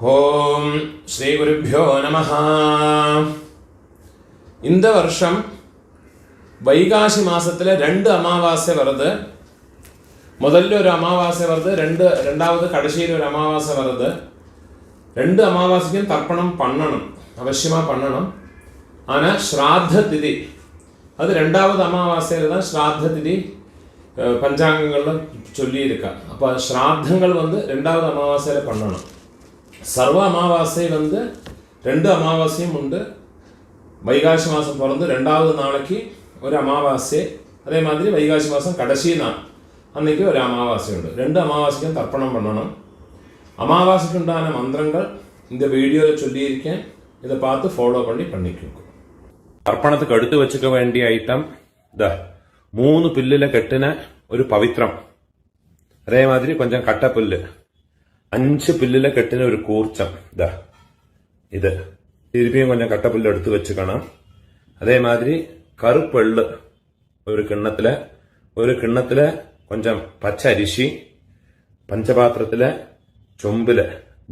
ഓം ശ്രീ ഗുരുഭ്യോ നമഃ. இந்த വർഷം വൈകാശി മാസത്തിലെ 2 അമാവാസ്യ വരുത്. முதல்ல ഒരു അമാവാസ്യ വരുത്, രണ്ടാമത് കടശിയിൽ ഒരു അമാവാസ്യ വരുത്. 2 അമാവാസ്യക്കും തർപ്പണം പണ്ണണം, അവശ്യமாக பண்ணணும். ஆனால் ஸ்ராத்த திதி அது 2வது அமாவாசையில் தான் ஸ்ராத்த திதி பஞ்சாங்கங்களில் சொல்லியிருக்கா. அப்போ ஸ்ராத்தங்கள் 2வது அமாவாசையில் பண்ணணும். சர்வ அமாவாசை 2 அமாவாசையும் உண்டு. வைகாசி மாதம் பிறந்து 2வது நாளைக்கு ஒரு அமாவாசை, அதே மாதிரி வைகாசி மாதம் கடைசி நாள் அன்னைக்கு ஒரு அமாவாசை உண்டு. 2 அமாவாசைக்கும் தர்ப்பணம் பண்ணணும். அமாவாசைக்கு உண்டான மந்திரங்கள் இந்த வீடியோவில் சொல்லியிருக்கேன். இதை பார்த்து ஃபாலோ பண்ணிக்கோங்க. தர்ப்பணத்துக்கு எடுத்து வச்சுக்க வேண்டிய ஐட்டம் 3 பில்லுல கெட்டின ஒரு பவித்ரம், அதே மாதிரி கொஞ்சம் கட்டப்புல்லு, 5 பில்லுல கெட்டின ஒரு கூர்ச்சம். இது திருப்பியும் கொஞ்சம் கட்டப்புல்லு எடுத்து வச்சுக்கணும். அதே மாதிரி கருப்பெள்ளு ஒரு கிண்ணத்துல கொஞ்சம் பச்சை அரிசி, பஞ்சபாத்திரத்துல சொம்புல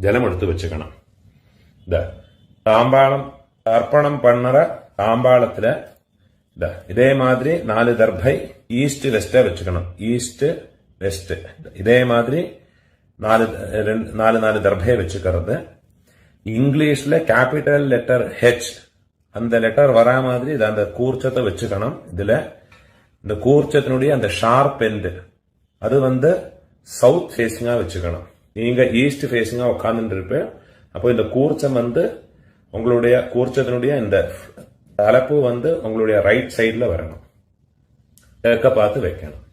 ஜலம் எடுத்து வச்சுக்கணும். தாம்பாளம் தர்ப்பணம் பண்ணுற தாம்பாளத்துல இதே மாதிரி 4 தர்பை ஈஸ்ட் வெஸ்டா வச்சுக்கணும். ஈஸ்ட் வெஸ்ட் இதே மாதிரி 4 தர்பையை வச்சுக்கிறது. இங்கிலீஷ்ல கேபிட்டல் லெட்டர் ஹெச் அந்த லெட்டர் வரா மாதிரி அந்த கூர்ச்சத்தை வச்சுக்கணும். இதுல இந்த கூர்ச்சத்தினுடைய அந்த ஷார்ப் எண்டு அது சவுத் ஃபேஸிங்கா வச்சுக்கணும். நீங்க ஈஸ்ட் ஃபேஸிங்கா உட்கார்ந்துட்டு இருப்பேன். அப்போ இந்த கூர்ச்சம் உங்களுடைய கூர்ச்சத்தினுடைய இந்த தலைப்பு உங்களுடைய ரைட் சைட்ல வரணும், கிழக்க பார்த்து வைக்கணும்.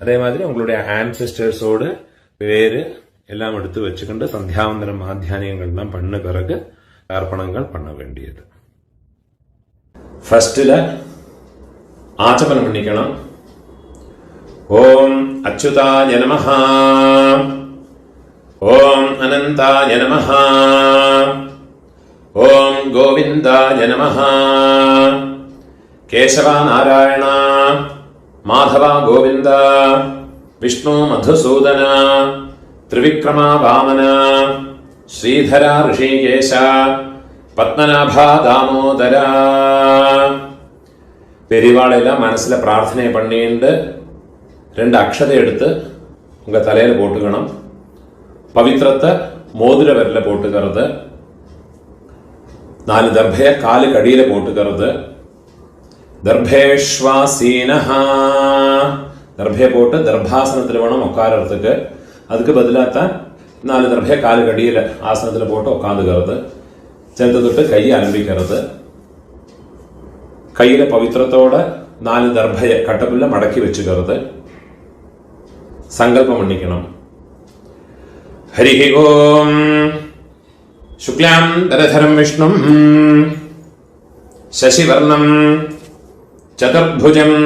அதே மாதிரி உங்களுடைய ஆன்சிஸ்டர்ஸோடு பேரு எல்லாம் எடுத்து வச்சுக்கிட்டு சந்தியாவந்தனம் மாத்தியானியங்கள்லாம் பண்ண பிறகு தர்ப்பணங்கள் பண்ண வேண்டியது. ஃபர்ஸ்ட்ல ஆச்சமனம் பண்ணிக்கணும். ஓம் அச்சுதாய நமஹ, ஓம் அனந்தாய நமஹ, ஓம் கோவிந்தாய நமஹ, கேசவா நாராயண மாதவா கோவிந்த, விஷ்ணு மதுசூதன, திரிவிக்ரமா வாமன, ஸ்ரீதரா ரிஷிகேஷ, பத்மநாபா தாமோதர. பெரியவாளெல்லாம் மனசுல பிரார்த்தனை பண்ணிட்டு 2 அக்ஷதை எடுத்து உங்க தலையில போட்டுக்கணும். பவித்திரத்தை மோதிர விரல போட்டுக்கிறது. 4 தர்பைய காலுக்கு அடியில போட்டுக்கிறது. தர்பேஷ்வாசீனஹா, தர்பைய போட்டு தர்பாசனத்தில் வேணும் உட்காரத்துக்கு. அதுக்கு பதிலாகத்தான் 4 தர்பைய காலுக்கு அடியில ஆசனத்தில் போட்டு உட்காந்துக்கிறது. சேர்த்து தொட்டு கையை அலம்பிக்கிறது. கையில பவித்திரத்தோட 4 தர்பைய கட்டப்புள்ள மடக்கி வச்சுக்கிறது. சங்கல்பம் பண்ணிக்கணும். ஹரி ஓம் சுக்லாம் தரதரம் விஷ்ணும் சசிவர்ணம் சதுர்புஜம்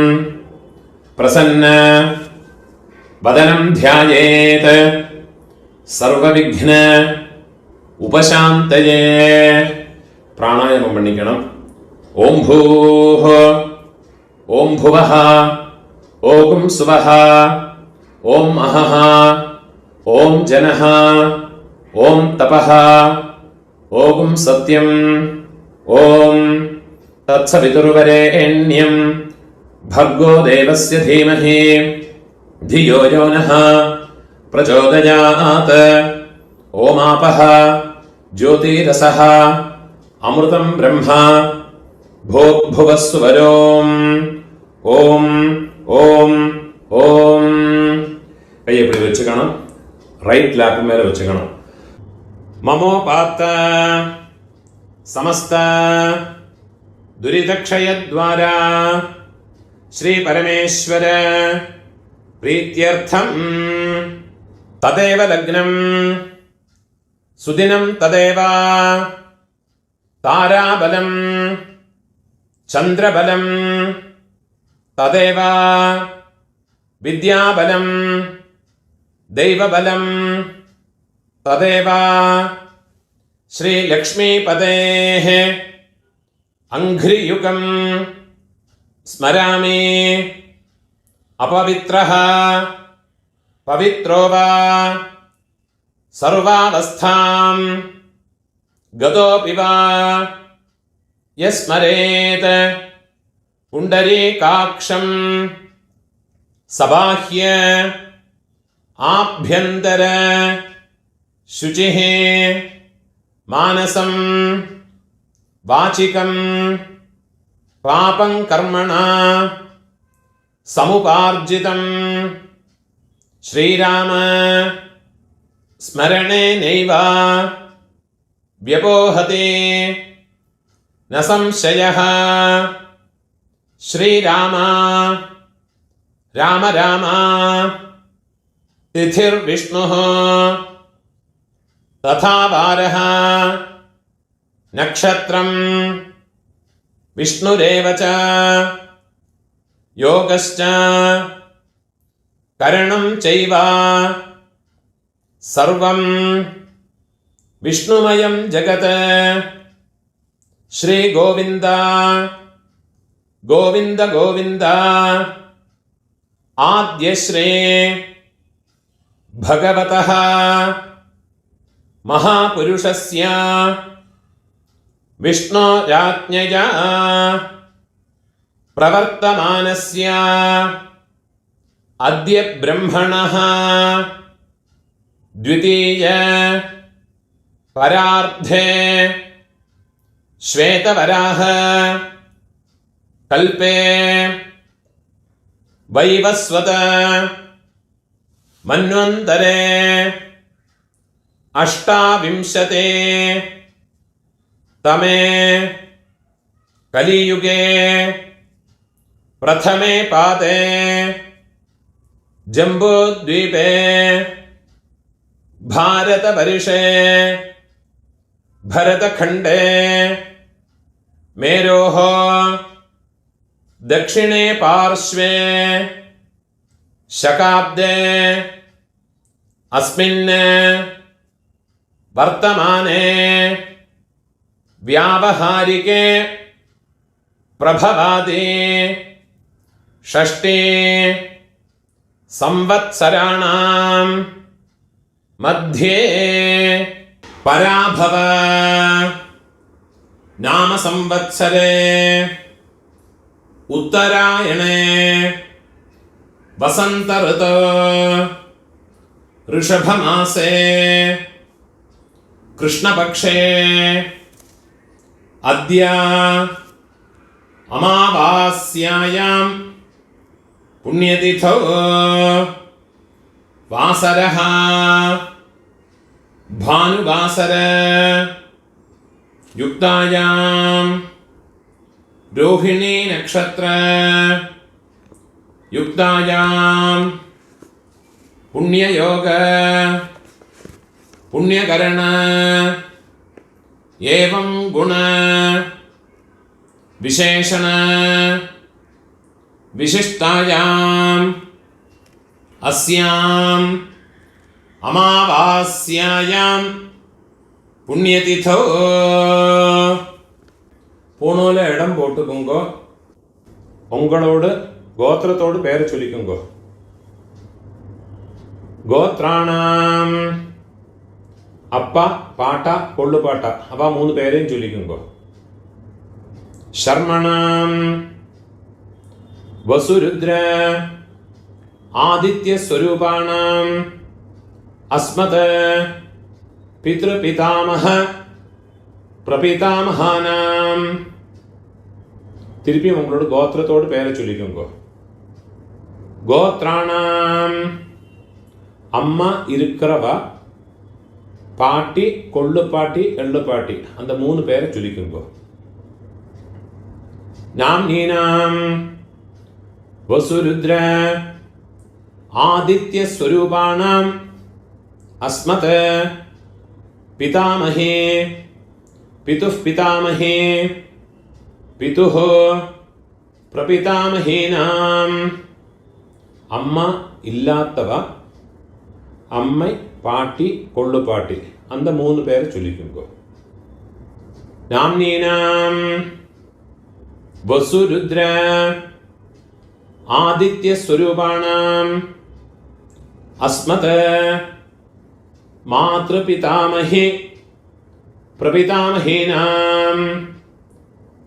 பிரசன்ன வதனம் த்யாயேத் சர்வவிக்ன உபசாந்தயே. பிராணாயாமம் பண்ணிக்கணும். ஓம் பூஹ, ஓம் புவஹ, ஓம் சுவஹ, ஓம் அஹஹ, ஓம் ஜனஹ, ஓம் தபஹ, ஓம் சத்யம், ஓம் தத்சவிதுர்வரேண்யம் भर्गो देवस्य धीमहि धियो यो नः प्रचोदयात्. ओमापः ज्योतिरसः अमृतं ब्रह्म भोग्भुवस्वरोम्. ஓம் ஓம் ஓம். கை எப்படி வச்சுக்கணும்? ரைட் லேப் மேல வச்சுக்கணும். மமோபாத்த சமஸ்த துரிதக்ஷயத்வாரா ஸ்ரீ பரமேஸ்வர பிரீத்யர்த்தம் ததேவ லக்னம் சுதினம் ததேவ தாராபலம் சந்திரபலம் ததேவ வித்யாபலம் தெய்வபலம் ததேவ ஸ்ரீ லக்ஷ்மீபதேஹ அங்க்ரியுகம் ஸ்மராமி. अपवित्रः पवित्रो वा सर्वावस्थां गतोऽपि वा यस्मरेत् पुण्डरीकाक्षं सबाह्य आभ्यन्तर शुचिः मानसं वाचिकं पापं कर्मणा समुपार्जितं श्रीराम स्मरणेनैव व्यपोहते न संशयः। श्रीराम राम राम तिथिर्विष्णुः तथा वारः नक्षत्रं विष्णुरेव च योगश्च करणं चैव सर्वं विष्णुमयं जगत्। श्री गोविंद गोविंद गोविंद आद्यश्री भगवतः महापुरुषस्य विष्णोराज्ञया प्रवर्तमानस्य अद्य ब्रह्मणः द्वितीय परार्धे श्वेतवराह कल्पे वैवस्वत मन्वन्तरे अष्टाविंशते तमे कलियुगे प्रथमे पादे जम्बूद्वीपे भारतवर्षे भरतखण्डे मेरोः दक्षिणे पार्श्वे शकाब्दे अस्मिन् वर्तमाने व्यावहारिके प्रभवादि षष्ठी संवत्सराणां मध्ये पराभव नाम संवत्सरे उत्तरायणे वसंत ऋतौ ऋषभमासे कृष्णपक्षे अद्य अमावास्यायां पुण्यतिथौ वासरः भानुवासर युक्तायां रोहिणी नक्षत्र युक्तायां पुण्ययोग पुण्यकरण एवं गुण विशेषण विशिष्टायां अस्यां अमावास्यायां पुण्यतिथौ பூணூல இடம் போட்டுக்குங்கோ. உங்களோடு கோத்திரத்தோடு பேரை சொல்லிக்குங்கோ. கோத்ராணாம் அப்பா பாட்டா கொள்ளு பாட்டா அவ 3 பேரையும் சொல்லிக்குங்கோ. शर्मणाम वसुरुद्र आदित्य स्वरूपाणाम अस्मत् पितृपितामह प्रपितामहानाम திருப்பி உங்களோட கோத்திரத்தோடு பேரை சொல்லிக்கோங்க. கோத்ராணாம் அம்மா இருக்கிறவா பாட்டி கொள்ளு பாட்டி எள்ளு பாட்டி அந்த 3 பேரை சொல்லிக்கோங்க. नाम्नीनां वसुरुद्र आदित्य स्वरूपाणां अस्मत् पितामहे पितुः पितामहे पितुः प्रपितामहेनाम् अम्मा इल्लात्तव अम्मै पाटी कोल्लु पाटी अंद 3 பேரை சொல்லிக்கோங்க. नाम्नीनां वसुरुद्र आदित्य स्वरूपाणां अस्मत् மாத்ருபிதாமஹி பிரபிதாமஹீனாம்.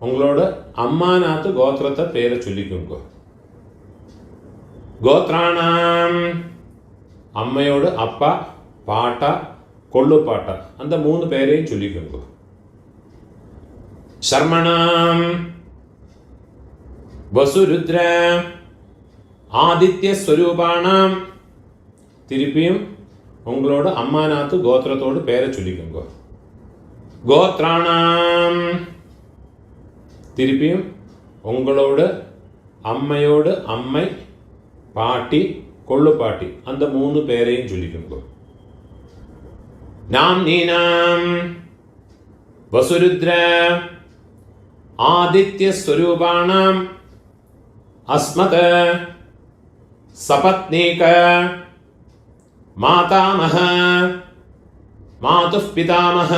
உங்களோட அம்மாநாத்து கோத்திரத்தை பேரை சொல்லிக்கோங்க. கோத்ராணாம் அம்மையோடு அப்பா, பாட்டா, கொள்ளு பாட்டா அந்த 3 பேரையும் சொல்லிக்கோங்க. சர்மணாம் வசுருத்ர ஆதித்ய ஸ்வரூபானாம். திருப்பியும் உங்களோட அம்மாநாத்து கோத்திரத்தோடு பேரை சொல்லிக்கோங்க. கோத்ராணாம் திருப்பியும் உங்களோட அம்மையோடு அம்மை, பாட்டி, கொள்ளு பாட்டி அந்த 3 பேரையும் சொல்லிக்கோங்க. நாம் நீனாம் வசுருத்ர ஆதித்ய ஸ்வரூபானாம் அஸ்மத சபத்னீக மாதாமஹ மாதுः பிதாமஹ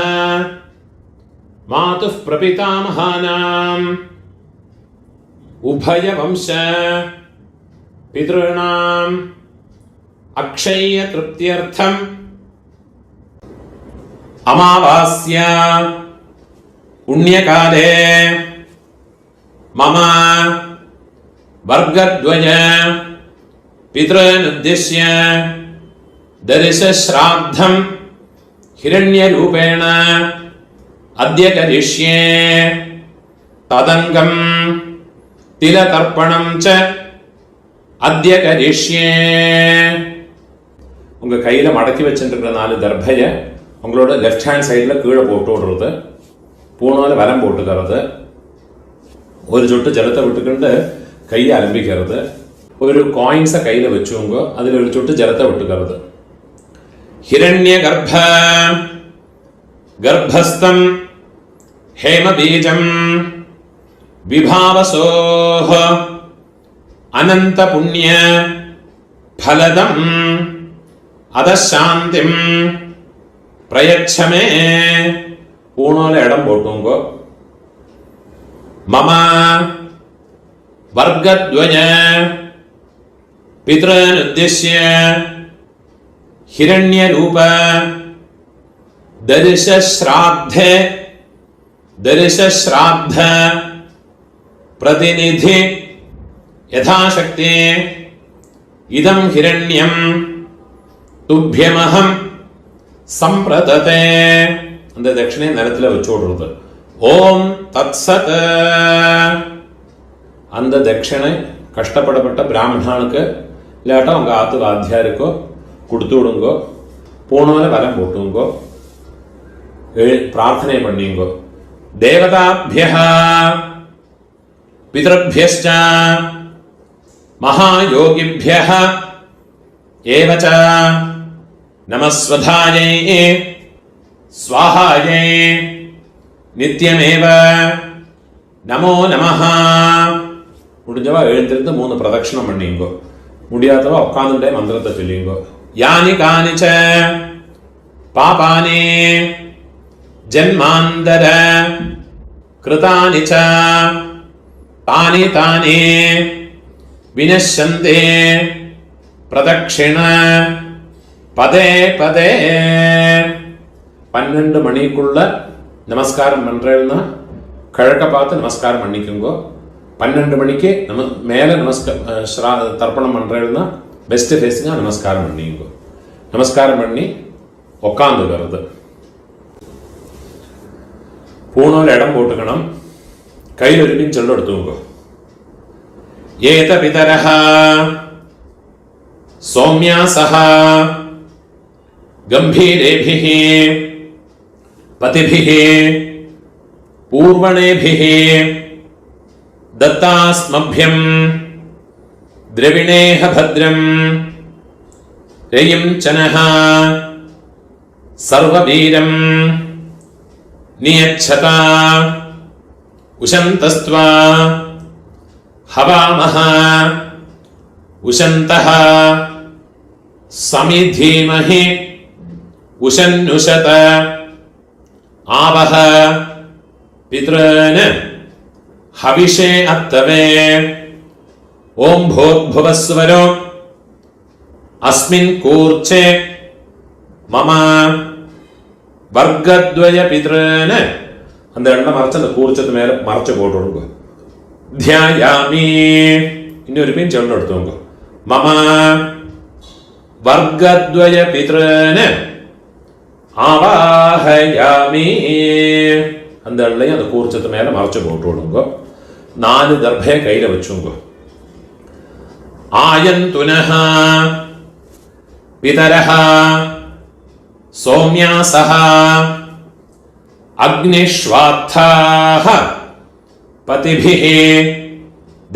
மாதுः பிரபிதாமஹானாம் உபய வம்ச பித்ருணாம் அக்ஷய திருப்தியர்த்தம் அமாவாஸ்யா புண்ணியகாலே மம வர்கத்வய பித்ருனுத்திஷ்ய தரிசஸ்ராத்தம் ஹிரண்யரூபேண அத்ய கரிஷ்யே ததங்கம் திலதர்ப்பணம் ச அத்ய கரிஷ்யே. உங்க கையில மடக்கி வச்சுருக்கிற 4 தர்பைய உங்களோட லெஃப்ட் ஹேண்ட் சைடில் கீழே போட்டு விடுறது, பூணால வரம் போட்டுக்கிறது, ஒரு சொட்டு ஜலத்தை விட்டுக்கிட்டு கையை அலம்பிக்கிறது, ஒரு காயின்ஸை கையில் வச்சுங்க, அதில் ஒரு சொட்டு ஜலத்தை விட்டுக்கிறது. ஹிரண்ய கர்ப்ப கர்ப்பஸ்தம் ஹேமபீஜம் விபாவசோஹ அனந்த புண்ணிய ஃபலதம் அதசாந்திம் பிரயச்சமே. பூணால இடம் போட்டுங்கோ. மம வர்கத்வய பித்ருனுத்திஷ்ய ஹிரண்யரூப தரிசஸ்ராத்த பிரதிநிதி யதாசக்தி இதம் ஹிரண்யம் துப்யமஹம் சம்பிரததே. அந்த தட்சிணை நிலத்தில் வச்சு விடுறது. ஓம் தத்சத். அந்த தட்சிணை கஷ்டப்படப்பட்ட பிராமணனுக்கு இல்லாட்டா உங்க ஆத்து வாத்தியாருக்கோ கொடுத்து விடுங்கோ. பூணால வரம் போட்டுங்கோ, பிரார்த்தனை பண்ணிங்கோ. தேவதாபியः பிதృभ्यश्च மகாயோகிभ्यः ஏவ ச நமஸ்வதாயை ஸ்வாஹாயை நித்யமேவ நமோ நமஹ. முடிஞ்சவா எழுந்திருந்து 3 பிரதட்சணம் பண்ணிங்கோ. முடியாதவா உட்கார்ந்துட்டே மந்திரத்தை சொல்லிங்கோ. யானி கானிச்ச பாபானி ஜன்மாந்தர கிருதானி ச தானி தானி வினஷ்யந்தே பிரதட்சிண பதே பதே. 12 மணிக்குள்ள நமஸ்காரம் பண்றேன்னா கிழக்க பார்த்து நமஸ்காரம் பண்ணிக்கோங்க. 12 மணிக்கு மேலே தர்ப்பணம் பண்றேன்னா பெஸ்ட் ஃபேஸிங்க நமஸ்காரம் பண்ணிக்கோ. நமஸ்காரம் பண்ணி உக்காந்துக்கிறது. பூணால இடம் போட்டுக்கணும். கையில் ஒரு பின் சொல்ல எடுத்துக்கோ. ஏத பிதரஹ சௌம்யாசஹ கம்பீரேபிஹ பதிபிஹ பூர்வணேபிஹ தத்தாஸ்மப்யம் द्रविणेह भद्रं रयिं चनः सर्ववीरं नियच्छता उशन्तस्त्वा हवामः उशन्तः समिधीमहि उशन्नुषत आवह पितॄन् हविषे अत्तवे ओम भूर्भुवस्वरो अस्मिन् कूर्चे மம வர்க்கத்வய பித்ருன்னு அந்த எண்ணெய் மறைச்சு அந்த கூர்ச்சத்து மேல மறைச்சு போட்டு தியாயாமி. இன்னொரு பின் செண்ணு எடுத்துங்க. மம வர்க்கத்வய பித்ருன்னு ஆவாஹயாமி. அந்த எண்ணையும் அந்த கூர்ச்சத்து மேல மறைச்சு போட்டு விடுங்க. 4 தர்பையை கையில வச்சுங்க. ஆயந்துனஹ பிதரஹ சௌம்யாசஹ அக்னிஷ்வாத்தாஹ பதிபிஹ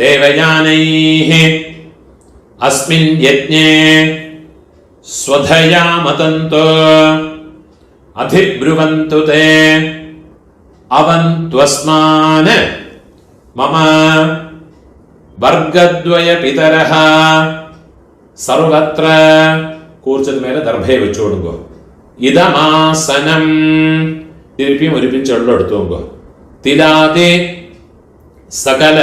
தேவயானைஹ அஸ்மின் யஜ்ஞே ஸ்வதயா மதந்தோ அதிப்ருவந்து தே அவந்த்வஸ்மான மம வர்க்கத்வய பிதரஹ சர்வத்ர. கூர்ச்சது மேல தர்பையை வச்சு விடுங்க. இதமாசனம். திருப்பியும் ஒரு பின் செள்ள எடுத்துங்க. திலாதே சகல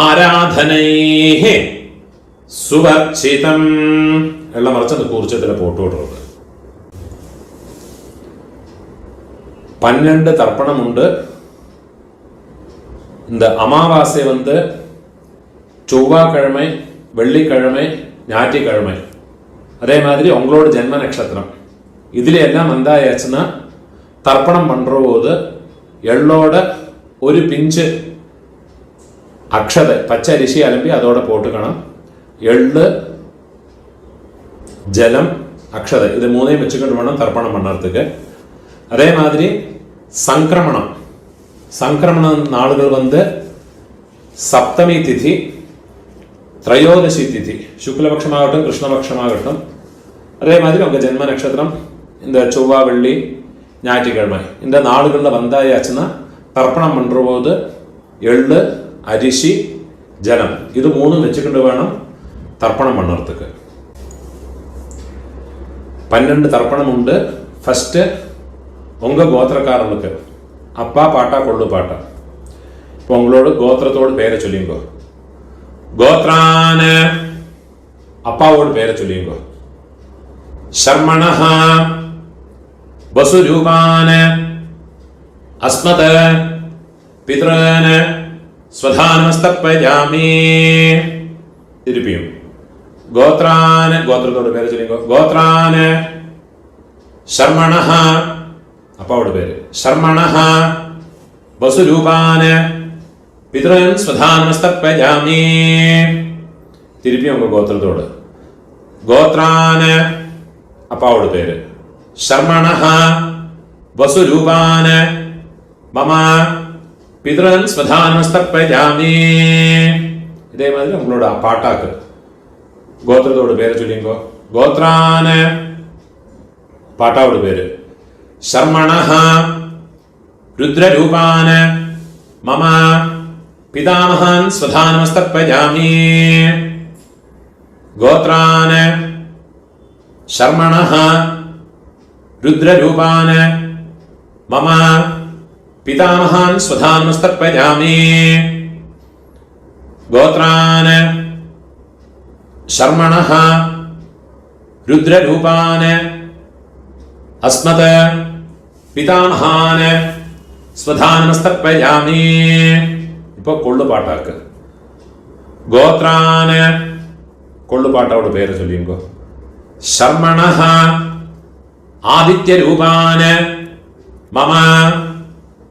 ஆராதனைஹ சுவர்ச்சிதம். எல்லாம் மறைச்சு அந்த கூர்ச்சத்துல போட்டு விடுறது. 12 தர்ப்பணம் உண்டு. இந்த அமாவாசை செவ்வாய்க்கிழமை, வெள்ளிக்கிழமை, ஞாயிற்றுக்கிழமை. அதே மாதிரி உங்களோட ஜென்ம நட்சத்திரம் இதுல எல்லாம் வந்தாயாச்சுன்னா தர்ப்பணம் பண்ற போது எள்ளோட ஒரு பிஞ்சு அக்ஷதை பச்சை அரிசி அலம்பி அதோட போட்டுக்கணும். எள்ளு, ஜலம், அக்ஷதை இது 3ஐயும் வச்சுக்கிட்டு வேணும் தர்ப்பணம் பண்ணுறதுக்கு. அதே மாதிரி சங்கிரமண நாளுகள் சப்தமி திதி, திரையோதசி திதி, சுக்லபக்ஷமாகட்டும் கிருஷ்ணபக்ஷமாகட்டும். அதே மாதிரி உங்கள் ஜென்ம நட்சத்திரம் இந்த செவ்வாய், வெள்ளி, ஞாயிற்றுக்கிழமை இந்த நாளுகளில் வந்தாயாச்சுன்னா தர்ப்பணம் பண்ணுற போது எள்ளு, அரிசி, ஜலம் இது 3 வச்சுக்கிட்டு வேணும் தர்ப்பணம் பண்ணுறதுக்கு. 12 தர்ப்பணம் உண்டு. ஃபஸ்ட்டு உங்கள் கோத்திரக்காரனுக்கு அப்பா பாட்டா கொள்ளு பாட்டா. இப்போ உங்களோட கோத்திரத்தோடு பேரை சொல்லிங்கோ. கோத்ரான அப்பாவோட பேரை சொல்லிங்கோ. சர்மணஹ வசுரூபான அஸ்மத பித்ரான ஸ்வதானமஸ்தப்பயாமி. திருப்பியும் கோத்ரான கோத்திரத்தோட பேரை சொல்லிங்கோ. கோத்ரான சர்மணஹ அப்பாவோட பேரு. சர்மணஹ வசுரூபான பித்ரன் ஸ்வதானமஸ்தப்பயாமி. திருப்பி உங்க கோத்திரத்தோடு. கோத்ரான அப்பாவோட பேரு. சர்மணஹ வசுரூபான மம பித்ரன் ஸ்வதானமஸ்தப்பயாமி. இதே மாதிரி உங்களோட பாட்டாக்கு கோத்திரத்தோட பேரை சொல்லிங்கோ. கோத்ரான பாட்டாவோட பேரு. சர்மணஹ ருத்ரரூபான மம பிதாமஹான் ஸ்வதானமஸ்தப்பயாமி. கோத்ரான சர்மணஹ ருத்ரரூபான மம பிதாமஹான் ஸ்வதானமஸ்தப்பயாமி. கோத்ரான சர்மணஹ ருத்ரரூபான அஸ்மத பிதாமஹான் ஸ்வதானமஸ்தப்பயாமி. இப்போ கொள்ளு பாட்டாக்கு கோத்ரான கொள்ளு பாட்டாவோட பேரை சொல்லிங்கோ. சர்மணஹ ஆதித்ய ரூபான மம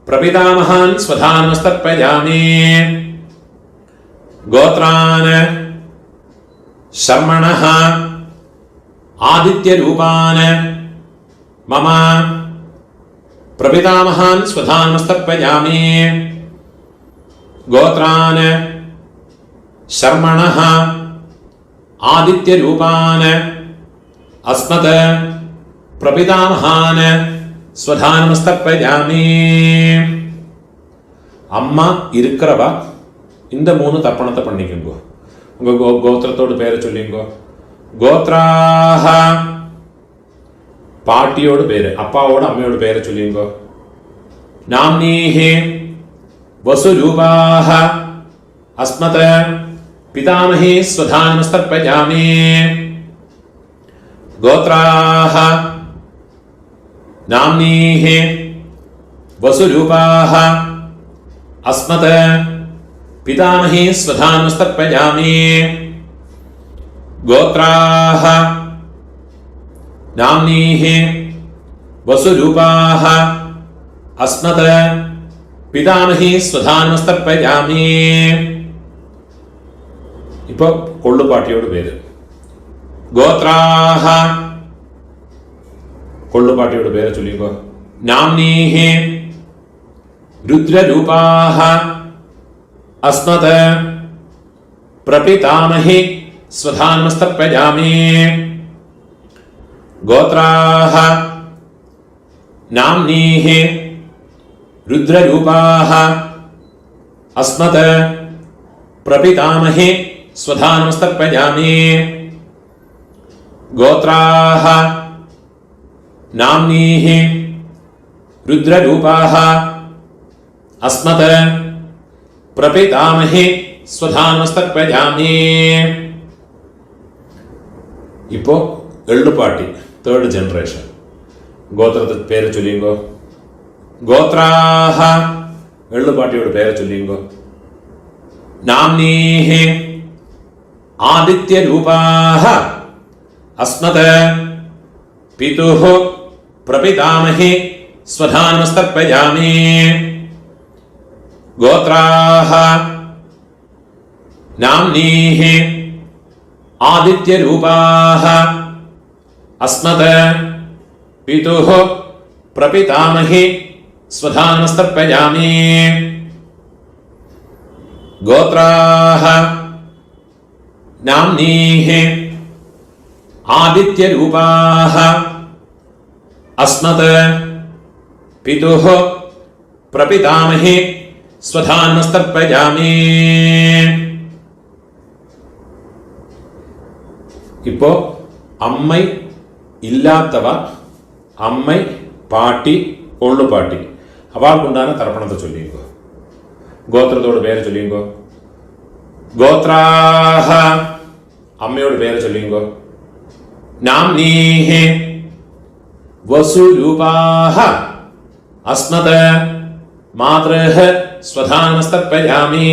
பிரபிதாமஹான் ஸ்வதானமஸ்தப்பயாமி. கோத்ரான சர்மணஹ ஆதித்ய ரூபான மம பிரபிதாமஹான் ஸ்வதானமஸ்தப்பயாமி. கோத்ரான சர்மணஹ ஆதித்ய ரூபான அஸ்மத பிரபிதாமஹான் ஸ்வதானமஸ்தப்பயாமி. அம்மா இருக்கிறவா இந்த 3 தர்ப்பணத்தை பண்ணிக்கோங்க. உங்க கோத்திரத்தோட பேரை சொல்லிங்கோ. கோத்ராஹ பாட்டியோட பேரு, அப்பாவோட அம்மையோட பேரை சொல்லிங்கோ. நாம்னீஹி வசுரூபாஹ அஸ்மத பிதாமஹி ஸ்வதானமஸ்தப்பயாமி. गोत्राः नाम्नीः वसुरूपाः अस्मत् पितामही स्वधानमस्तर्पयामि। गोत्राः नाम्नीः वसुरूपाः अस्मत् पितामही स्वधानमस्तर्पयामि। ഇപ്പോ കൊള്ളുപാട്ടിയോട് പേര്. ഗോത്രാഹ കൊള്ളുപാട്ടിയോട് പേര് ചൊല്ലിക്കോ. നാംനീഹ രുദ്രരൂപാഹ അസ്മത് പ്രപിതാമഹി സ്വധാനമസ്തർപ്പയാമി. ഗോത്രാഹ നാംനീഹ രുദ്രരൂപാഹ അസ്മത് പ്രപിതാമഹി സ്വധാനമസ്തർപ്പയാമി. ഗോത്രാഹ നാംനീഹ രുദ്രരൂപാഹ അസ്മത് പ്രപിതാമഹി സ്വധാനമസ്തർപ്പയാമി. ഇപ്പോ എള്ളുപാട്ടി തേർഡ് ജനറേഷൻ. ഗോത്രത്തെ പേര് ചൊല്ലിയുങ്കോ. ഗോത്രാഹ എള്ളുപാട്ടിയോട് പേര് ചൊല്ലിയുങ്കോ. നാംനീഹ ആദിത്യരൂപാഹ അസ്മത് പിതുഃ പ്രപിതാമഹി സ്വധാനമസ്തർപ്പയാമി. ഗോത്രാഹ നാംനീഹ ആദിത്യരൂപാഹ അസ്മത് പിതുഃ പ്രപിതാമഹി സ്വധാനമസ്തർപ്പയാമി. ഗോത്രാഹ നാംനീഹ ആദിത്യരൂപാഹ അസ്മത് പിതുഃ പ്രപിതാമഹി സ്വധാനമസ്തർപ്പയാമി. ഇപ്പോ അമ്മൈ ഇല്ലാത്തവ അമ്മൈ പാട്ടി കൊള്ളുപാട്ടി അവൾക്കുണ്ടാകുന്ന തർപ്പണത്തെ ചൊല്ലിയുങ്കോ. ഗോത്രത്തോട് പേര് ചൊല്ലിയുങ്കോ. ഗോത്രാഹ അമ്മയോട് പേര് ചൊല്ലിയുങ്കോ. നാംനീഹ വസുരൂപാഹ അസ്മത് മാതൃഃ സ്വധാനമസ്തർപ്പയാമി.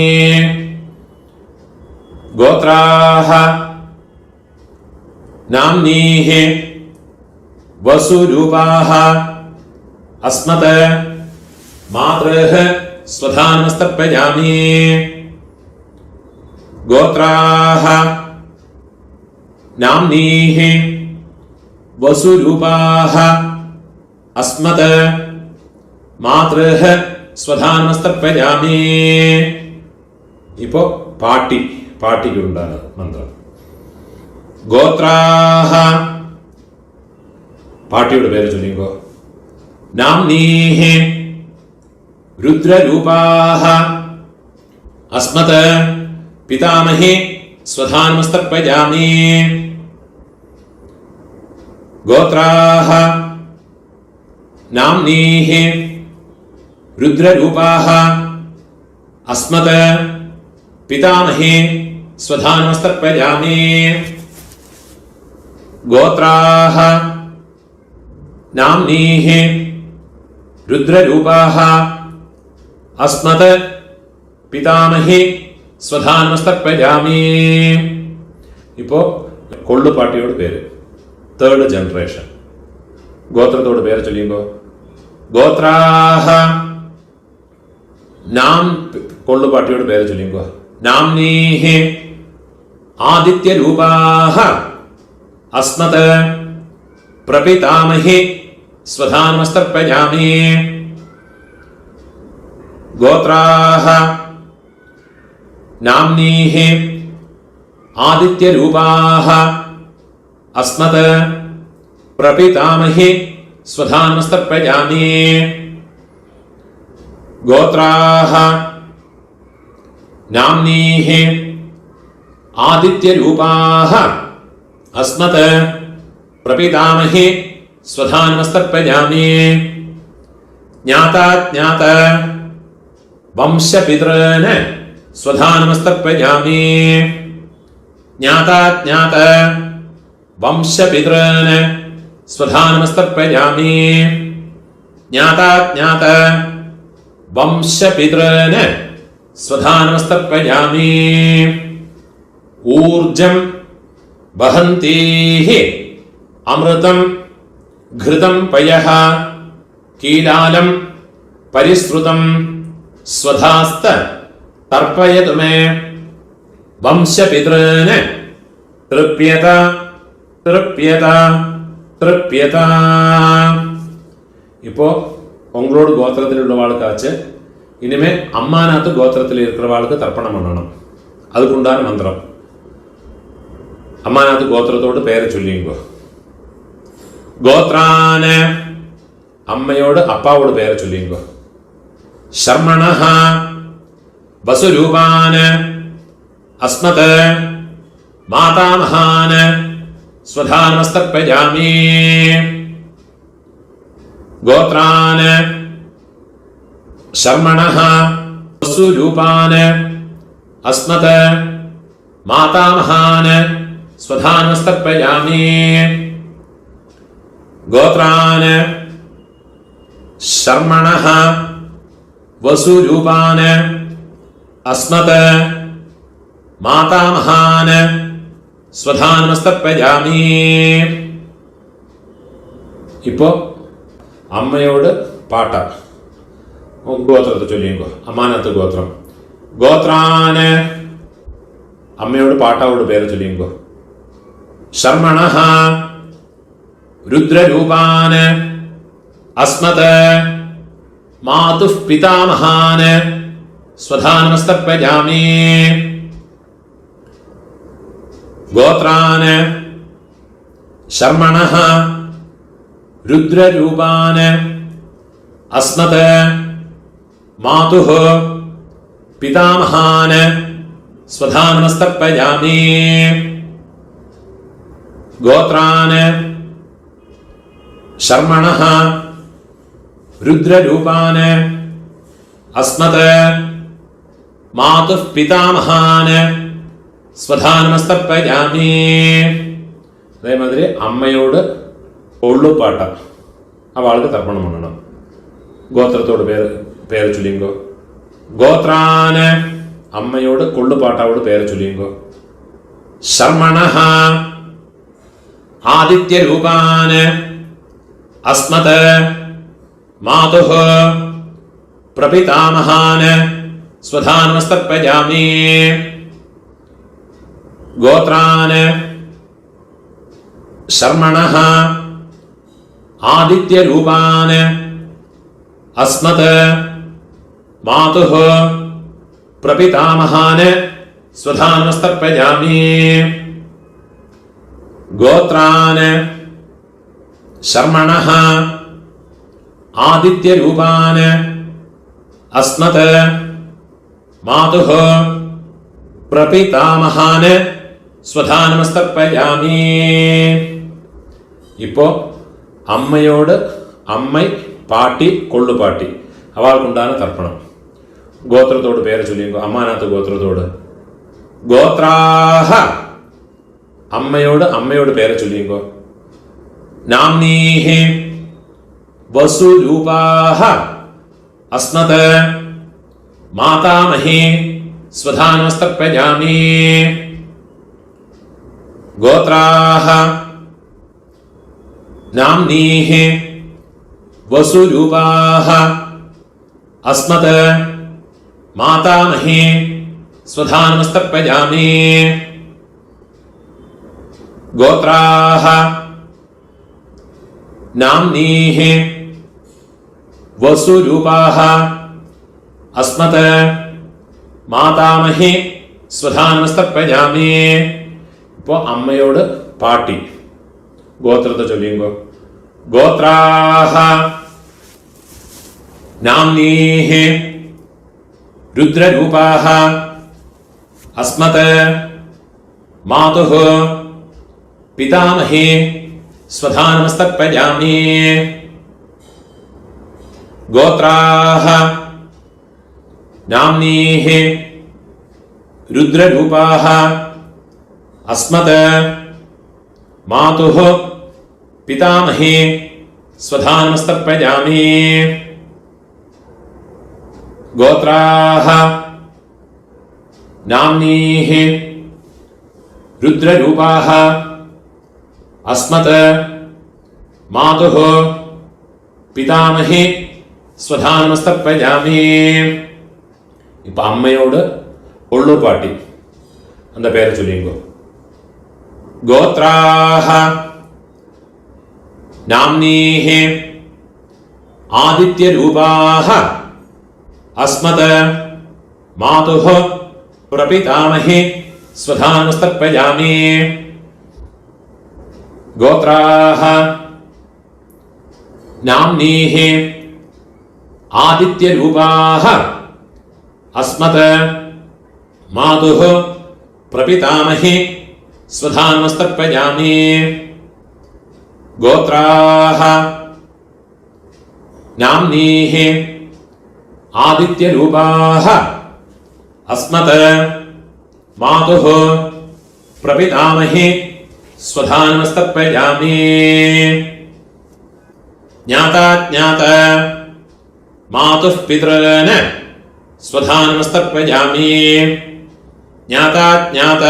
ഗോത്രാഹ നാംനീഹ വസുരൂപാഹ അസ്മത് മാതൃഃ സ്വധാനമസ്തർപ്പയാമി. ഗോത്രാഹ നാംനീഹ വസുരൂപാഹ അസ്മത് മാതൃഃ സ്വധാനമസ്തർപ്പയാമി. ഇപ്പോ പാട്ടിക്കുണ്ടാണ് മന്ത്രം. ഗോത്രാഹ പാട്ടിയുടെ പേര് ചൊല്ലിക്കോ. നാംനീഹ രുദ്രരൂപാഹ അസ്മത് പിതാമഹി സ്വധാനമസ്തർപ്പയാമി. ഗോത്രാഹ നാംനീഹ രുദ്രരൂപാഹ അസ്മത് പിതാമഹി സ്വധാനമസ്തർപ്പയാമി. ഗോത്രാഹ നാംനീഹ രുദ്രരൂപാഹ അസ്മത് പിതാമഹി സ്വധാനമസ്തർപ്പയാമി. ഇപ്പോ കൊള്ളുപാട്ടിയോട് പേര് തേർഡ് ജനറേഷൻ. ഗോത്രത്തോട് പേര് ചൊല്ലിയുമ്പോ. ഗോത്രാഹ നാം കൊള്ളുപാട്ടിയോട് പേര് ചൊല്ലിയുമ്പോ. നാംനീഹ ആദിത്യരൂപാഹ അസ്മത് പ്രപിതാമഹി സ്വധാനമസ്തർപ്പയാമി. ഗോത്രാഹ നാംനീഹ ആദിത്യരൂപാഹ അസ്മത് പ്രപിതാമഹി സ്വധാനമസ്തർപ്പയാമി. ഗോത്രാഹ നാംനീഹ ആദിത്യരൂപാഹ അസ്മത് പ്രപിതാമഹി സ്വധാനമസ്തർപ്പയാമി. ജ്ഞാതാജ്ഞാത വംശപിതॄന് സ്വധാനമസ്തർപ്പയാമി. ജ്ഞാതാജ്ഞാത वंशपितॄन् स्वधानमस्तर्पयामि ज्ञाताज्ञात वंशपितॄन् स्वधानमस्तर्पयामि ऊर्जं वहन्तीः अमृतं घृतं पयः कीलालं परिश्रुतं स्वधास्त तर्पयतु मे वंशपितॄन् तृप्यत तृप्यत तृप्यत. இப்போ உங்களோட கோத்திரத்தில் உள்ளவாளுக்காச்சு இனிமே அம்மாநாத்து கோத்திரத்தில் இருக்கிறவாளுக்கு தர்ப்பணம் பண்ணணும். அதுக்குண்டான மந்திரம். அம்மாநாத்து கோத்திரத்தோடு பெயரை சொல்லிங்கோ. கோத்ரான அம்மையோடு அப்பாவோட பெயரை சொல்லிங்கோ. சர்மணஹ வசுரூபான அஸ்மத் மாதாமகான स्वधानमस्तर्पयामि गोत्रान् शर्मणः वसुरूपान् अस्मत् मातामहान् स्वधानमस्तर्पयामि गोत्रान् शर्मणः वसुरूपान् अस्मत् मातामहान् സ്വധാനമസ്തർപ്പയാമി. ഇപ്പോൾ അമ്മയോട് പാട്ട ഗോത്രത്തെ ചൊല്ലിയുമ്പോ അമ്മാനത്ത് ഗോത്രം. ഗോത്രാന് അമ്മയോട് പാട്ടാവോട് പേര് ചൊല്ലിയുമ്പോ ശർമണഃ രുദ്രരൂപാന് അസ്മത് മാതുഃ പിതാമഹാന് സ്വധാനമസ്തർപ്പയാമി गोत्रान् शर्मणः रुद्ररूपान् अस्मत् मातुः पितामहान् स्वधानमस्तर्पयामि गोत्रान् शर्मणः रुद्ररूपान् अस्मत् मातुः पितामहान् സ്വധാനമസ്തർപ്പയാമി. അതേമാതിരി അമ്മയോട് കൊള്ളുപാട്ട അവൾക്ക് തർപ്പണം பண்ணണം. ഗോത്രത്തോട് പേര് ചൊല്ലിങ്കോ. ഗോത്രാന് അമ്മയോട് കൊള്ളുപാട്ടാവോട് പേര് ചൊല്ലിങ്കോ. ശർമണഃ ആദിത്യരൂപാന് അസ്മത് മാതുഃ പ്രപിതാമഹാന് സ്വധാനമസ്തർപ്പയാമി गोत्रान् शर्मणः आदित्यरूपान् अस्मत् मातुः प्रपितामहान् स्वधानमस्तर्पयामि गोत्रान् शर्मणः आदित्यरूपान् अस्मत् मातुः प्रपितामहान् സ്വധാനമസ്തർപ്പയാമി. ഇപ്പോ അമ്മയോട് അമ്മൈ പാട്ടി കൊള്ളുപാട്ടി അവൾക്കുണ്ടാണ് തർപ്പണം. ഗോത്രത്തോട് പേര് ചൊല്ലിങ്കോ. അമ്മാനാത്ത് ഗോത്രത്തോട് ഗോത്രാഹ അമ്മയോട് അമ്മയോട് പേര് ചൊല്ലിങ്കോ. നാംനീഹി വസുരൂപാഹ അസ്മത് മാതാമഹി സ്വധാനമസ്തർപ്പയാമി गोत्राः नाम्नीः वसुरूपाः अस्मत् मातामही स्वधानमस्तर्पयामि गोत्राः नाम्नीः वसुरूपाः अस्मत् मातामही स्वधानमस्तर्पयामि. ഇപ്പോൾ അമ്മയോട് പാട്ടി ഗോത്രത്തെ ചൊല്ലിങ്കോ. ഗോത്രാഹ നാംനീഹ രുദ്രരൂപാഹ അസ്മത് മാതുഃ പിതാമഹേ സ്വധാനമസ്തർപ്പയാമി. ഗോത്രാഹ നാംനീഹ രുദ്രരൂപാഹ അസ്മത് मातुः पितामही स्वधानमस्तर्पयामि। गोत्राः नाम्नीः रुद्ररूपाः अस्मत् मातुः पितामही स्वधानमस्तर्पयामि. இப்போ அம்மையோடு உள்ளூர் பாட்டி அந்த பேரை சொல்லிங்கோ. கோத்ராஹ நாம்னீஹ ஆதித்யரூபாஹ அஸ்மத் மாதுஹ பிரபிதாமஹி ஸ்வதானமஸ்தர்ப்பயாமி. கோத்ராஹ நாம்னீஹ ஆதித்யரூபாஹ अस्मत् मातुः प्रपितामही स्वधानमस्तर्पयामि. गोत्राः नाम्नीः आदित्यरूपाः अस्मत् मातुः प्रपितामही स्वधानमस्तर्पयामि. ज्ञाता ज्ञात मातुः पितॄन् स्वधानमस्तर्पयामि. ज्ञाता ज्ञात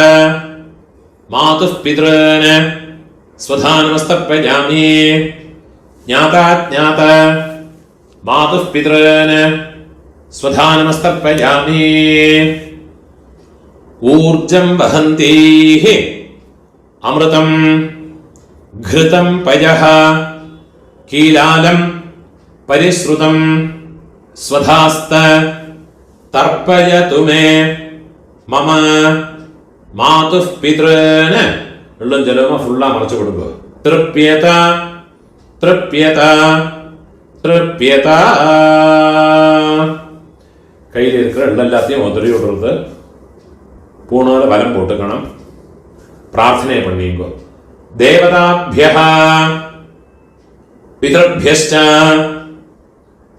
मातुः पितॄन् स्वधानमस्तर्पयामि. ज्ञाता ज्ञात मातुः पितॄन् स्वधानमस्तर्पयामि. ऊर्जं वहन्तीः अमृतं घृतं पयः कीलालं परिश्रुतं स्वधास्त तर्पयतु मे मम मातुः पितॄन्. உள்ளம் ஜலமா ஃபுல்லா மறைச்சு கொடுங்க. திருப்யத திருப்யத திருப்யத. கையில் இருக்கிற எல்லாத்தையும் உதறி விடுறது. பூணால வலம் போட்டுக்கணும். பிரார்த்தனை பண்ணிங்க. தேவதாभ्यः पितृभ्यश्च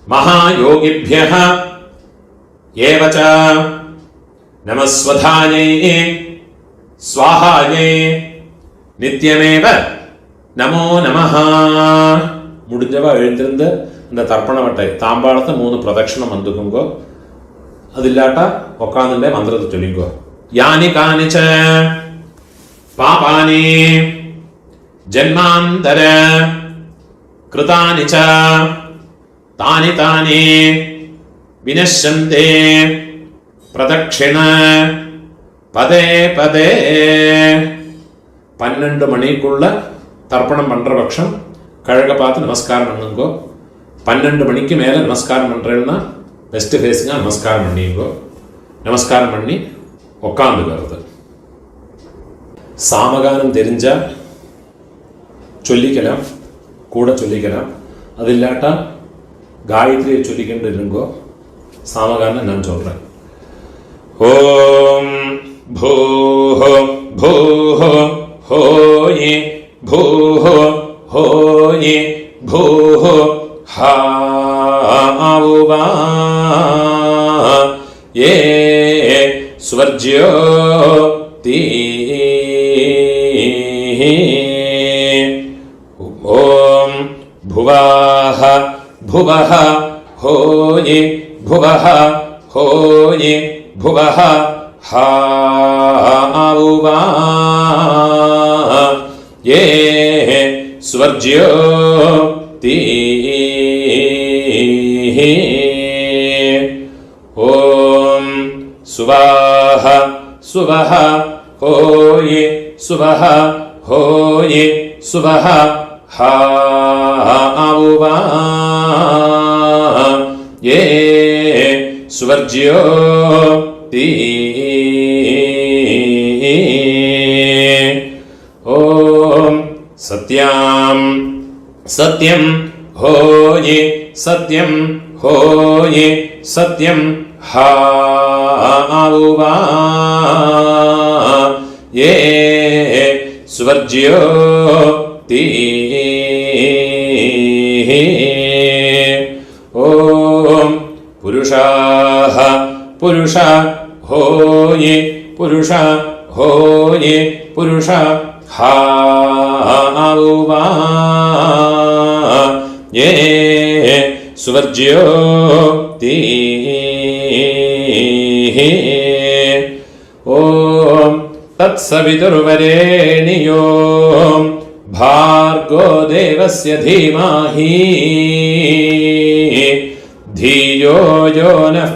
महायोगिभ्यः एव च नमस्वधायै स्वाहायै नित्यमेव नमो नमः. முடிஞ்சவ எழுந்திருந்து இந்த தர்ப்பண வட்டை தாம்பாளத்தை 3 பிரதட்சணம் வந்துக்குங்கோ. அதில்லாட்டா உட்காந்துட்டே மந்திரத்தை சொல்லிங்கோ. யானி கானிச்ச பாபானி ஜன்மாந்தர கிருதானி ச தானி தானி வினஷ்யந்தே பிரதட்சிண பதே பதே. 12 மணிக்குள்ள தர்ப்பணம் பண்ற பட்சம் கழக பார்த்து நமஸ்காரம் பண்ணுங்கோ. 12 மணிக்கு மேல நமஸ்காரம் பண்றேன்னா வெஸ்ட் ஃபேஸிங்கா நமஸ்காரம் பண்ணிங்கோ. நமஸ்காரம் பண்ணி உட்காந்துக்கிறது. சாமகானம் தெரிஞ்சா சொல்லிக்கலாம், கூட சொல்லிக்கலாம். அது இல்லாட்டா காயத்ரியை சொல்லிக்கிட்டு இருங்கோ. சாமகானம் நான் சொல்றேன். ஓம் பூஹ பூஹ ஹோயி பூஹ ஹோயி பூஹ ஹாவுவா ஏ ஸ்வர்ஜ்யோ தீ. ஓம் भुवाः भुवः होयि भुवः होयि भुवः हाउवा ये स्वर्ज्यो ती. ओम सुवाह सुवः होयि सुवः होयि सुवः हाउवा ये स्वर्ज्यो ती. ओम सत्यां सत्यं होयि सत्यं होयि सत्यं हाउवा ये स्वर्ज्यो ती. ओम पुरुषाः पुरुषा होयि पुरुषा होयि पुरुषा हावा ये सुवर्ज्योति ओम तत्सवितुर्वरेण्यो भार्गो देवस्य धीमहि धियो यो नः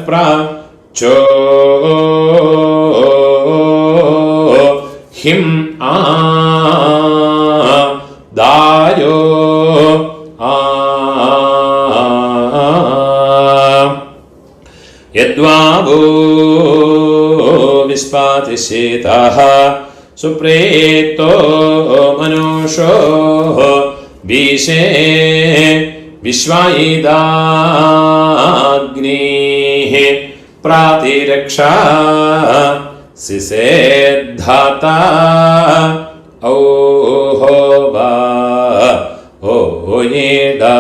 प्रचोदयात् दायो यद्वावो विस्पातिशेतः सुप्रेतो मनुषो विशे विश्वायिदाग्निः प्रातिरक्षा सिसेद्धाता औहोवा ओयेदा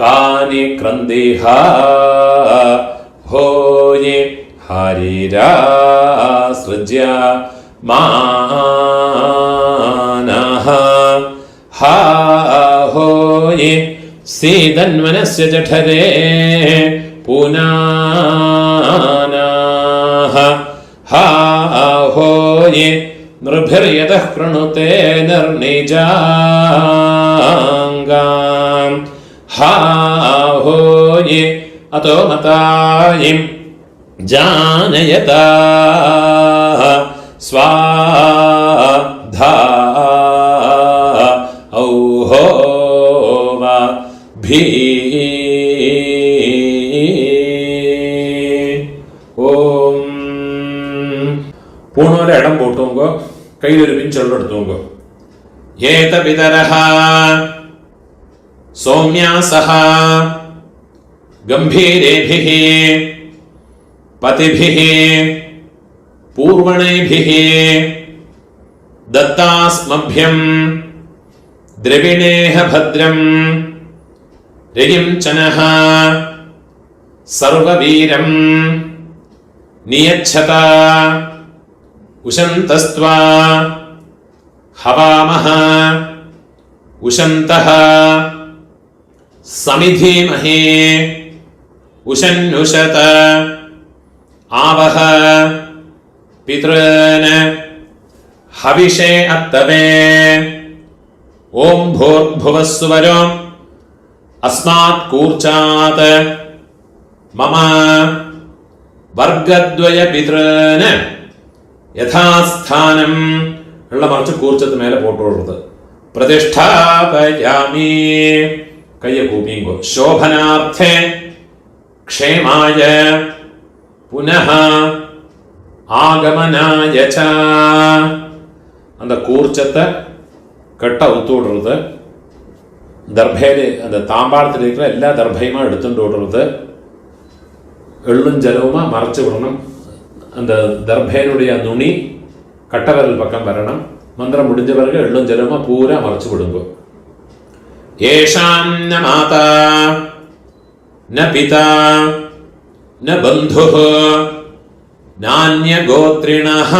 कानि क्रन्दिहा होये हरिरा सृज्य मानः हा होये सीदन्वनस्य जठरे पुनानाः हा होये नृभिर्यतः कृणुते निर्निजाङ्गाम् हा होये अतो मतायिं जानयता स्वाधा औहोवा भी ഓം പൂണോരെ ഇടം പോട്ടുമ്പോ കയ്യിലൊരു പിഞ്ചെള്ളം എടുത്തുമ്പോ ഏത പിതരഃ സൗമ്യാസഃ ഗംഭീരേഭിഃ പതിഭിഃ പൂർവണേഭിഃ ദത്താസ്മഭ്യം ദ്രവിണേഹ ഭദ്രം രയിം ചനഃ സർവവീരം നിയച്ഛത ഉശന്തസ്ത്വാ ഹവാമഹ ഉശന്തഃ സമിധീമഹേ ഉശന്നുശത ആവഹ പിതॄൻ ഹവിഷേ അത്തവേ ഓം ഭൂർഭുവസ്സുവരോ അസ്മാത് കൂർച്ചാത് മമ വർഗദ്വയ പിതॄൻ യഥാസ്ഥാനം ഉള്ള മറിച്ച് കൂർച്ചത്ത് മേലെ പോട്ടുള്ളത് പ്രതിഷ്ഠാപയാമി കയ്യ കൂപ്പിയുമ്പോ ശോഭനാർത്ഥേ ക്ഷേമായ പുനഃ ആഗമനായ ച அந்த கூர்ச்சத்தை கட்ட அவுத்து விடுறது தர்பையில அந்த தாம்பாளத்தில் இருக்கிற எல்லா தர்பையுமா எடுத்துட்டு விடுறது எள்ளும் ஜலவுமா மறைச்சு விடணும் அந்த தர்பையினுடைய நுனி கட்டவரல் பக்கம் வரணும் மந்திரம் முடிஞ்ச பிறகு எள்ளும் ஜலவுமா பூரா மறைச்சு விடுங்க ஏஷாம் ந மாதா ந பிதா ந பந்துः நான்ய கோத்ரிணः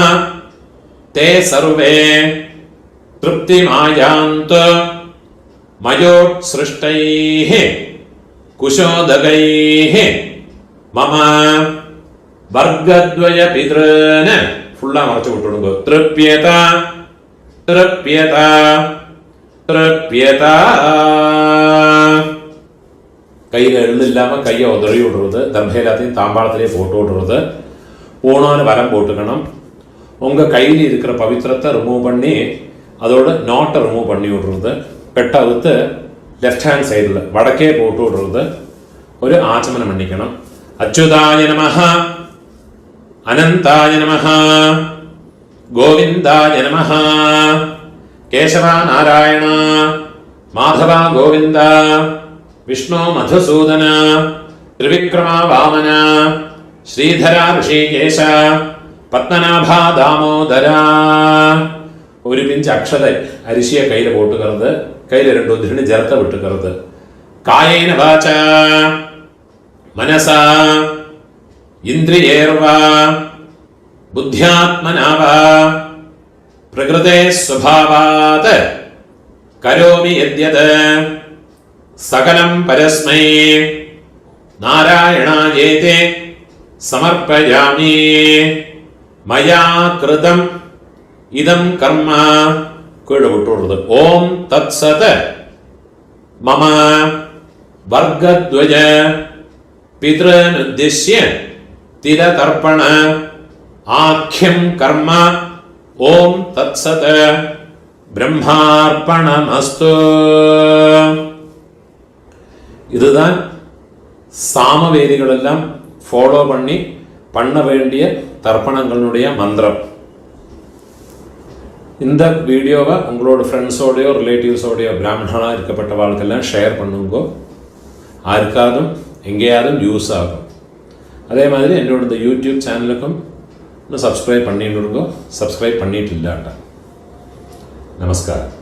ते सर्वे तृप्तिमायान्तु मयोत्सृष्टैः कुशोदगैः मम वर्गद्वय पितॄन् फुल्ला मरച്ചു വിട്ടുകൊടുക്കുക തൃപ്യത തൃപ്യത തൃപ്യത കയ്യിൽ എള്ളില്ലാമ കയ്யை உதறி விடுறது தர்பை எல்லாத்தையும் தாம்பாளத்திலே போட்டு விடுறது பூணான்னு வரம் போட்டுக்கணும் உங்கள் கையில் இருக்கிற பவித்திரத்தை ரிமூவ் பண்ணி அதோட நாட்டை ரிமூவ் பண்ணி விடுறது பெட்டை அவுத்து லெஃப்ட் ஹேண்ட் சைடில் வடக்கே போட்டு விடுறது ஒரு ஆச்சமனம் பண்ணிக்கணும் அச்சுதாய நமஹ அனந்தாய நமஹ கோவிந்தாய நமஹ கேசவா நாராயண மாதவா கோவிந்த விஷ்ணு மதுசூதன திரிவிக்ரமா வாமன ശ്രീധര ഋഷികേശ പത്മനാഭ ദാമോദര ഒരു പിഞ്ച് അക്ഷത അരിശിയെ കയ്യിൽ പോട്ടുകറുത് കയ്യിൽ രണ്ടു ധൃണി ജലത്തെ വിട്ടുകറുത് കായേന വാച മനസ ഇന്ദ്രിയേർവ ബുദ്ധ്യാത്മനാവ प्रकृते स्वभावात् करोमि यद्यत् सकलं परस्मै नारायणायेति समर्पयामि मया कृतम् इदं कर्म ओम तत्सत् मम वर्गद्वय पितॄनुद्दिश्य तिलतर्पण आख्यं कर्म ओम तत्सत् ब्रह्मार्पणमस्तु. இதுதான் சாமவேதிகளெல்லாம் ஃபாலோ பண்ண வேண்டிய தர்ப்பணங்களுடைய மந்திரம். இந்த வீடியோவை உங்களோட ஃப்ரெண்ட்ஸோடையோ ரிலேட்டிவ்ஸோடையோ பிராமணனாக இருக்கப்பட்ட வாழ்க்கையெல்லாம் ஷேர் பண்ணுங்கோ. யாருக்காதும் எங்கேயாவது யூஸ் ஆகும். அதே மாதிரி என்னோட இந்த யூடியூப் சேனலுக்கும் இன்னும் சப்ஸ்கிரைப் பண்ணிட்டு இருக்கோ. சப்ஸ்கிரைப் பண்ணிட்டு இல்லாட்டா. நமஸ்காரம்.